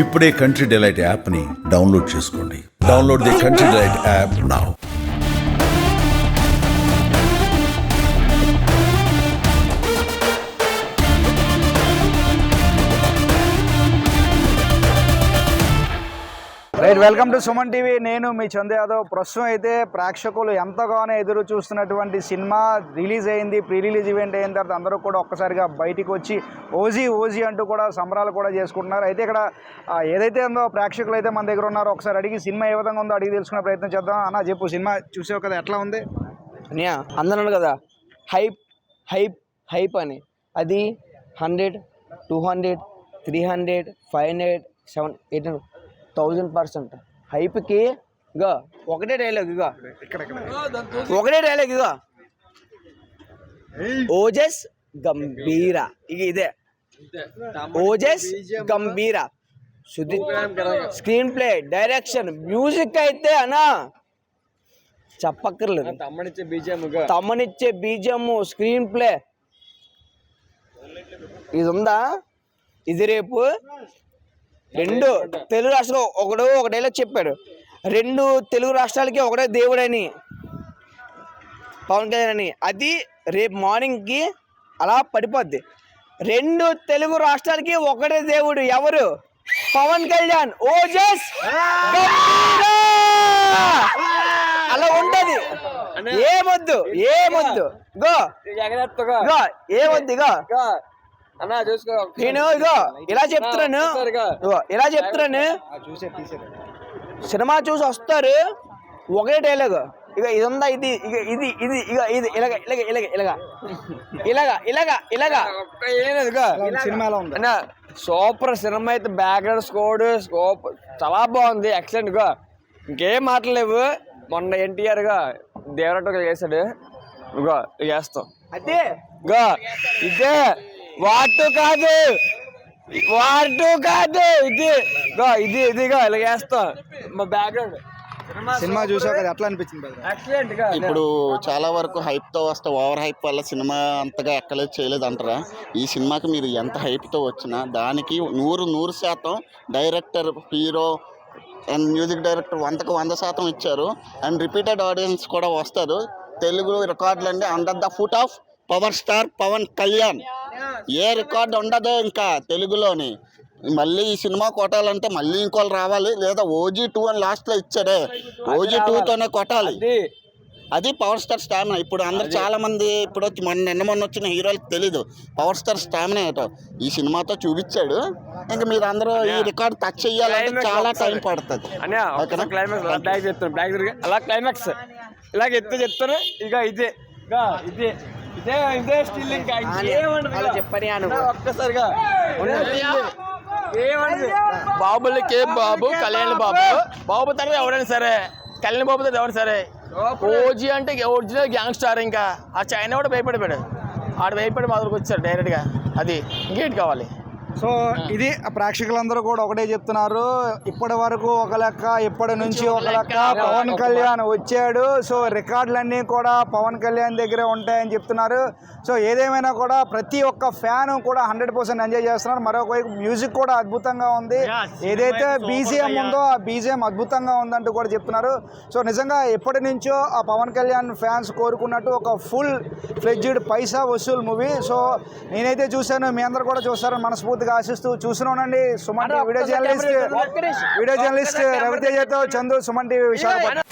ఇప్పుడే country delight యాప్ని download చేసుకోండి. Download the country delight app now. Right, welcome to Suman TV. నేను మీ చందు యాదవ్. ప్రస్తుతం అయితే ప్రేక్షకులు ఎంతగానో ఎదురు చూస్తున్నటువంటి సినిమా రిలీజ్ అయింది. ప్రీ రిలీజ్ ఈవెంట్ అయిన తర్వాత అందరూ కూడా ఒక్కసారిగా బయటికి వచ్చి ఓజీ అంటూ కూడా సంబరాలు కూడా చేసుకుంటున్నారు. అయితే ఇక్కడ ఏదైతే ఉందో ప్రేక్షకులు అయితే మన దగ్గర ఉన్నారో ఒకసారి అడిగి సినిమా ఏ విధంగా ఉందో అడిగి తెలుసుకునే ప్రయత్నం చేద్దాం. అన్న చెప్పు, సినిమా చూసావు కదా, ఎట్లా ఉంది? అందరూ కదా హైప్ హైప్ హైప్ అని, అది 100, 200, 300, 500, 700, 800, 1000% హైప్కి ఇగో ఒకటే డైలాగ్, ఒకటే డైలాగ్, ఇగో ఓజస్ గంభీరా, ఇక ఇదే ఓజస్ గంభీరా. శుద్ధి స్క్రీన్ ప్లే, డైరెక్షన్, మ్యూజిక్ అయితే అనా చెప్పక్కర్లేదు. తమ్మనిచ్చే బీజిఎం, స్క్రీన్ ప్లే ఇది ఉందా? ఇది రేపు 2 తెలుగు రాష్ట్రాలు ఒక డైలాగ్ చెప్పాడు. 2 తెలుగు రాష్ట్రాలకి ఒకటే దేవుడని, పవన్ కళ్యాణ్ అని. అది రేపు మార్నింగ్కి అలా పడిపోద్ది. 2 తెలుగు రాష్ట్రాలకి ఒకటే దేవుడు, ఎవరు? పవన్ కళ్యాణ్. ఓజస్ అలా ఉంటది. ఏమొద్దు గో ఏమొద్దు ఇగో నేను ఇగో ఇలా చెప్తున్నాను. సినిమా చూసి వస్తారు, ఒకటే డైలాగ్, ఇక ఇది ఉందా, ఇది ఇక ఇది ఇది ఇక ఇది ఇలాగా సినిమాలో ఉంది అన్న. సూపర్ సినిమా అయితే, బ్యాక్గ్రౌండ్ స్కోర్ చాలా బాగుంది, ఎక్సలెంట్ గా, ఇంకేం మాటలేవు. మొన్న ఎన్టీఆర్ గా దేవరట్టు చేశాడు, ఇగో చేస్తాం అదే ఇదే వాటు కాదు ఇది ఇదిగా ఇలా చేస్తాం. మా బ్యాక్గ్రౌండ్ సినిమా చూసావు కదా, ఎట్లా అనిపించింది? ఇప్పుడు చాలా వరకు హైప్తో వస్తే ఓవర్ హైప్ వల్ల సినిమా అంతగా ఎక్కలేదు, చేయలేదు అంటారా? ఈ సినిమాకి మీరు ఎంత హైప్తో వచ్చినా దానికి 100% director, hero and music director 100% ఇచ్చారు. అండ్ రిపీటెడ్ ఆడియన్స్ కూడా వస్తారు. తెలుగు రికార్డులు అండి under the foot of power star Pawan Kalyan. ఏ రికార్డు ఉండదు ఇంకా తెలుగులోని. మళ్ళీ ఈ సినిమా కొట్టాలంటే మళ్ళీ ఇంకోళ్ళు రావాలి, లేదా OG 2 అని లాస్ట్లో ఇచ్చాడే, OG 2తోనే కొట్టాలి. అది పవర్ స్టార్ స్టామినా. ఇప్పుడు అందరు చాలా మంది ఇప్పుడు మొన్న వచ్చిన హీరోలకు తెలీదు పవర్ స్టార్ స్టామినా ఏటో. ఈ సినిమాతో చూపించాడు. ఇంకా మీరు అందరూ ఈ రికార్డు టచ్ చేయాలంటే చాలా టైం పడుతుంది. అలా క్లైమాక్స్ ఇలాగ చెప్తారు. ఇక ఇదే స్టిల్ చెప్పని ఒక్కసారిగా బాబులకి బాబు, కళ్యాణ్ బాబు తర్వాత ఎవరైనా సరే, కళ్యాణ్ బాబు తర్వాత ఎవరైనా సరే, ఓజీ అంటే ఒరిజినల్ గ్యాంగ్ స్టార్. ఇంకా ఆ చైనా కూడా భయపడిపోయాడు, ఆడు భయపడి మా దగ్గరకు వచ్చారు డైరెక్ట్గా. అది ఇంకేంటి కావాలి? సో ఇది ప్రేక్షకులందరూ కూడా ఒకటే చెప్తున్నారు, ఇప్పటి వరకు ఒక లెక్క, ఇప్పటి నుంచి ఒక లెక్క. పవన్ కళ్యాణ్ వచ్చాడు, సో రికార్డులన్నీ కూడా పవన్ కళ్యాణ్ దగ్గరే ఉంటాయని చెప్తున్నారు. సో ఏదేమైనా కూడా ప్రతి ఒక్క ఫ్యాన్ కూడా 100% ఎంజాయ్ చేస్తున్నారు. మరొకవైపు మ్యూజిక్ కూడా అద్భుతంగా ఉంది. ఏదైతే బీజిఎం ఉందో ఆ బీజిఎం అద్భుతంగా ఉందంటూ కూడా చెప్తున్నారు. సో నిజంగా ఎప్పటి నుంచో ఆ పవన్ కళ్యాణ్ ఫ్యాన్స్ కోరుకున్నట్టు ఒక ఫుల్ ఫ్లెడ్జ్డ్ పైసా వసూల్ మూవీ. సో నేనైతే చూశాను, మీ అందరూ కూడా చూస్తారని మనస్ఫూర్తిగా ఆశిస్తూ చూస్తున్నానండి. సుమన్ టీవీ వీడియో జర్నలిస్ట్ రవితేజతో చందు, సుమన్ టీవీ విశాఖపట్నం.